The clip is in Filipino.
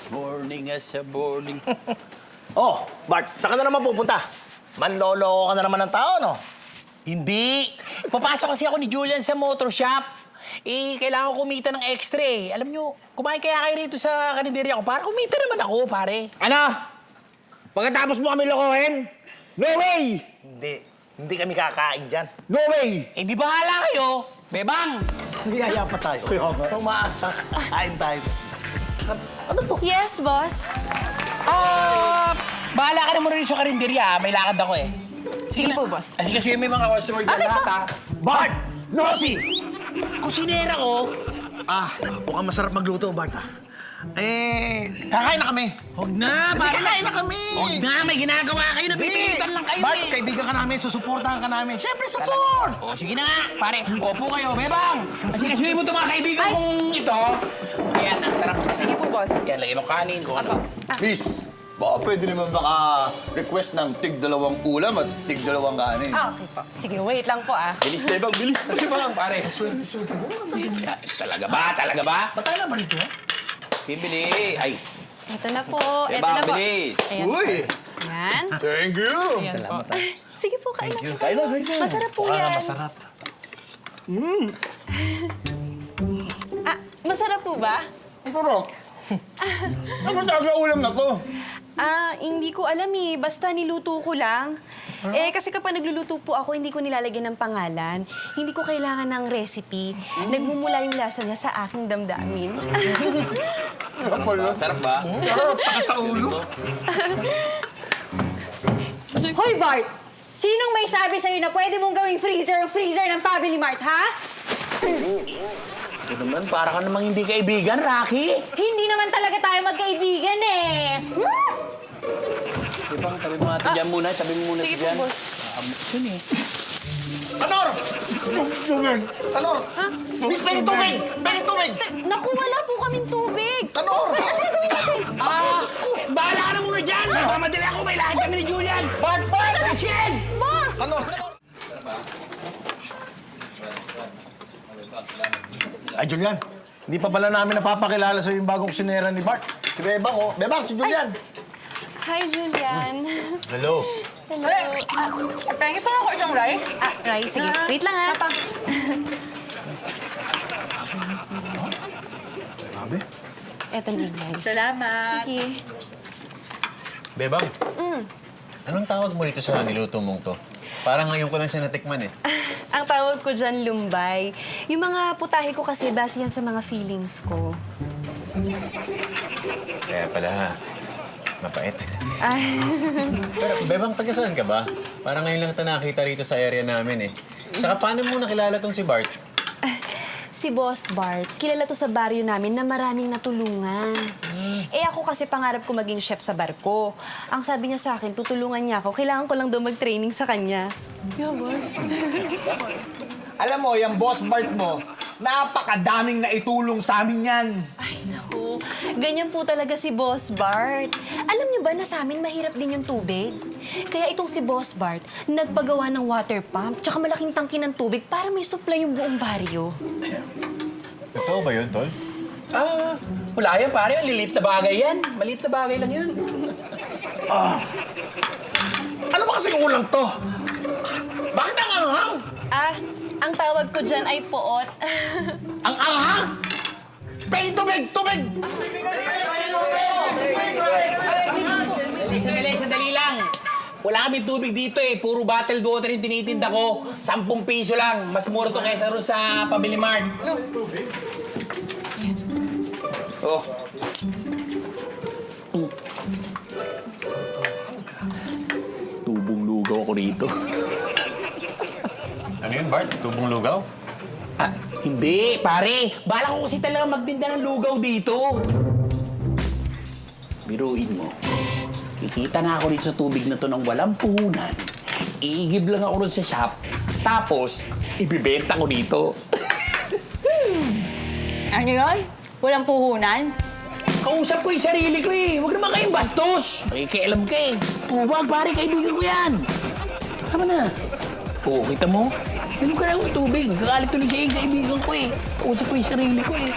morning as a morning. Oh, Bart, saan ka na naman pupunta? Manloloko ka na naman ng tao, no? Hindi. Papasok kasi ako ni Julian sa motor shop. Kailangan ko kumita ng extra eh. Alam nyo, kumain kaya kayo rito sa karinderya ko para kumita naman ako, pare. Ano? Pagkatapos mo kami lokohin? No way! Hindi kami kakain dyan. No way! Eh, di bahala kayo. Bebang! Niyaya pa tayo. Tumaasa. Kain tayo. Ano to? Yes, boss. Bahala ka na muna rin sa karinderya. May lakad ako eh. Sige po, boss. Kasi may mga customer dyan Okay lahat, po. ha? Bart! Nosy! Kusinera ko. Mukhang masarap magluto, Bart, kakain na kami. Huwag na, pare. Kakain na kami. Huwag na, may ginagawa kayo. Napipilitan lang kayo Bart, eh. kaibigan ka namin, susuportahan ka namin. Siyempre, support! O, sige na nga, pare. Opo kayo, Bebang. Kasi mo itong mga kaibigan kong ito. Ayan, ang sarap. Sige po, boss. Yan, lagyan mo kanin ko. Ano? Miss, baka pwede naman request ng tig-dalawang ulam at tig-dalawang kanin. Okay po. Sige, wait lang po, Bilis, Bebang, bilis. Bebang, pare. Swerte mo. Talaga ba? Talaga ba? Ba't tayo naman ito, Bibili. Ay, Ito na po. Ito Bebang, na po. bilis. Ayan. Uy! Yan. Thank you! Ayan po. Sige po, kain na po. Kain na, kain na. Masarap po yan. Masarap. Masarap po ba? Sarap. Ano talaga ulam na to? Hindi ko alam eh. Basta niluto ko lang. Kasi kapag nagluluto po ako, hindi ko nilalagyan ng pangalan. Hindi ko kailangan ng recipe. Nagmumula yung lasa niya sa aking damdamin. Sarap pala. Sarap ba? Sarap, takot sa ulo. Hoy, Bart! Sinong may sabi sa'yo na pwede mong gawing freezer ang freezer ng Family Mart, ha? Ito naman, para ka namang hindi kaibigan, Rocky. Hindi naman talaga tayo magkaibigan, eh. Bebang, tabi mo natin dyan muna. Tabi mo muna Sige po, dyan. boss. Yun eh. Tanor! Tubig! Tanor! Miss, pwede tubig! Pwede tubig! Naku, wala po kaming tubig. Tanor! Bahala ka na muna dyan! Mamadali ako, may lakad kami ni Julian! Bart! Rachel! Boss! Tanor! Ay, Julian, hindi pa pala namin napapakilala sa yung bagong sinera ni Bart. Si Bebang, oh. Bebang, si Julian. Hi, Julian. Hello. Hello. Pengi pa ako isang rice. Rice, sige. Wait lang, ha. Grabe. Eto na yung rice. Salamat. Sige. Bebang, anong tawag mo dito sa niluto mong to? Parang ngayon ko lang siya natikman eh. Ang tawag ko dyan, lumbay. Yung mga putahe ko kasi, base yan sa mga feelings ko. Kaya pala, mapait. Ay. Pero Bebang, taga saan ka ba? Parang ngayon lang ito nakita rito sa area namin eh. Tsaka paano mo nakilala tong si Bart? Si Boss Bart, kilala to sa baryo namin na maraming natulungan. Ako kasi pangarap ko maging chef sa barko. Ang sabi niya sa akin, tutulungan niya ako. Kailangan ko lang daw mag-training sa kanya. Yeah, boss. Alam mo, yung boss Bart mo, napakadaming naitulong sa amin yan. Ay, naku. Ganyan po talaga si Boss Bart. Alam niyo ba na sa amin mahirap din yung tubig? Kaya itong si Boss Bart, nagpagawa ng water pump tsaka malaking tangki ng tubig para may supply yung buong baryo. Totoo ba yun, Tol? Wala yan, pare. Lilit na bagay yan. Maliit na bagay lang yun. Ano ba kasing ulang to? Bakit ang anghang? Ang tawag ko dyan ay poot. Ang anghang? Pwede tubig! Tubig! Sandali lang. Wala kaming tubig dito eh. Puro bottled water yung tinitinda ko. 10 piso lang. Mas mura to kaysa ron sa Family Mart. Oh. Tubong lugaw ako rito. Ano yun, Bart? Tubong lugaw? Hindi, pare. Bala ko kasi talaga magtinda ng lugaw dito. Biruin mo. Kikita na ako dito sa tubig na to ng walang puhunan. Iigib lang ako ron sa shop. Tapos, ibibenta ko dito. Ano yun? Walang puhunan? Kausap ko yung sarili ko eh. Huwag naman kayong bastos. Makikialam ka eh. Huwag, pare. Kaibigan ko yan. Tama na. Oo, kita mo? Ano ka lang ng tubig. Kakalit tuloy siya yung kaibigan ko eh. Kausap ko yung sarili ko eh.